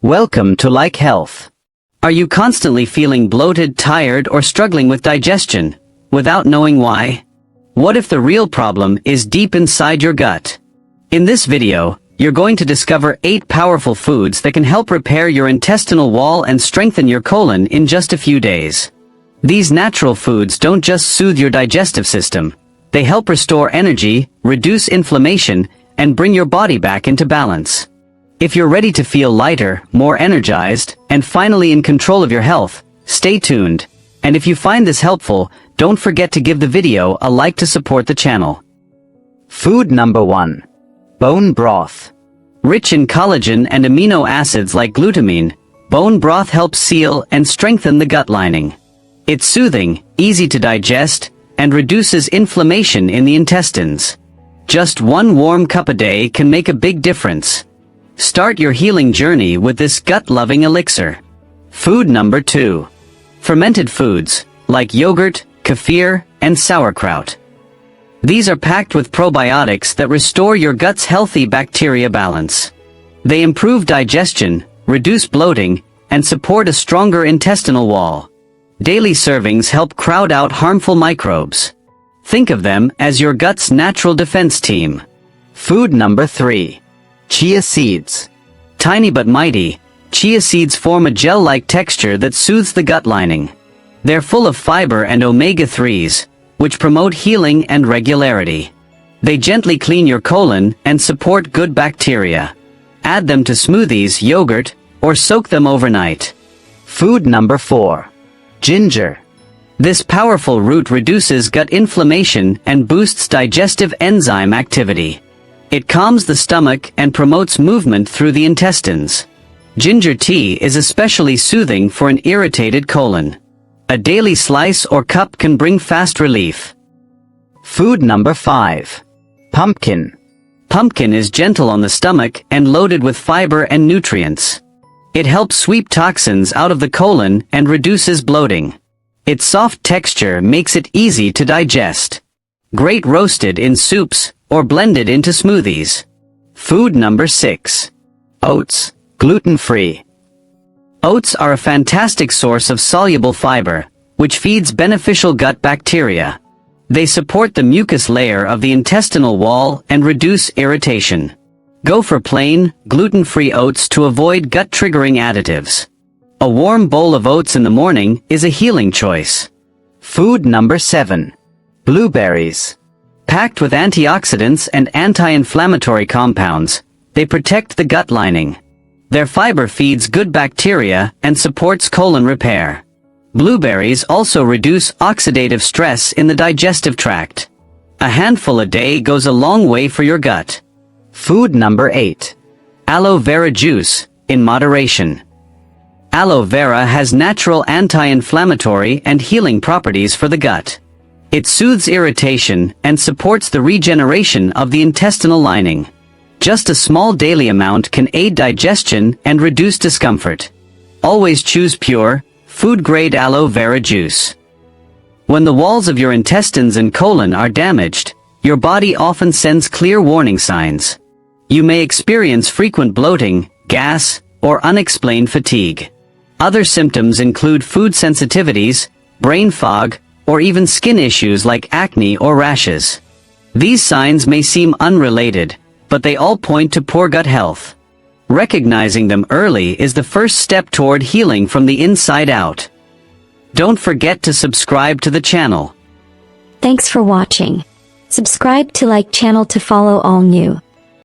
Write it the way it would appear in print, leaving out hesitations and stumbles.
Welcome to Like Health. Are you constantly feeling bloated, tired, or struggling with digestion, without knowing why? What if the real problem is deep inside your gut? In this video, you're going to discover 8 powerful foods that can help repair your intestinal wall and strengthen your colon in just a few days. These natural foods don't just soothe your digestive system, they help restore energy, reduce inflammation, and bring your body back into balance. If you're ready to feel lighter, more energized, and finally in control of your health, stay tuned. And if you find this helpful, don't forget to give the video a like to support the channel. Food number 1. Bone broth. Rich in collagen and amino acids like glutamine, bone broth helps seal and strengthen the gut lining. It's soothing, easy to digest, and reduces inflammation in the intestines. Just 1 warm cup a day can make a big difference. Start your healing journey with this gut-loving elixir. Food number 2. Fermented foods, like yogurt, kefir, and sauerkraut. These are packed with probiotics that restore your gut's healthy bacteria balance. They improve digestion, reduce bloating, and support a stronger intestinal wall. Daily servings help crowd out harmful microbes. Think of them as your gut's natural defense team. Food number 3. Chia seeds. Tiny but mighty, chia seeds form a gel-like texture that soothes the gut lining. They're full of fiber and omega-3s, which promote healing and regularity. They gently clean your colon and support good bacteria. Add them to smoothies, yogurt, or soak them overnight. Food number 4. Ginger. This powerful root reduces gut inflammation and boosts digestive enzyme activity. It calms the stomach and promotes movement through the intestines. Ginger tea is especially soothing for an irritated colon. A daily slice or cup can bring fast relief. Food number 5. Pumpkin. Pumpkin is gentle on the stomach and loaded with fiber and nutrients. It helps sweep toxins out of the colon and reduces bloating. Its soft texture makes it easy to digest. Great roasted in soups or blended into smoothies. Food number 6. Oats, gluten-free. Oats are a fantastic source of soluble fiber, which feeds beneficial gut bacteria. They support the mucus layer of the intestinal wall and reduce irritation. Go for plain, gluten-free oats to avoid gut-triggering additives. A warm bowl of oats in the morning is a healing choice. Food number 7. Blueberries. Packed with antioxidants and anti-inflammatory compounds, they protect the gut lining. Their fiber feeds good bacteria and supports colon repair. Blueberries also reduce oxidative stress in the digestive tract. A handful a day goes a long way for your gut. Food number 8. Aloe vera juice, in moderation. Aloe vera has natural anti-inflammatory and healing properties for the gut. It soothes irritation and supports the regeneration of the intestinal lining. Just a small daily amount can aid digestion and reduce discomfort. Always choose pure, food-grade aloe vera juice. When the walls of your intestines and colon are damaged, your body often sends clear warning signs. You may experience frequent bloating, gas, or unexplained fatigue. Other symptoms include food sensitivities, brain fog, or even skin issues like acne or rashes. These signs may seem unrelated, but they all point to poor gut health. Recognizing them early is the first step toward healing from the inside out. Don't forget to subscribe to the channel. Thanks for watching. Subscribe to Like channel to follow all new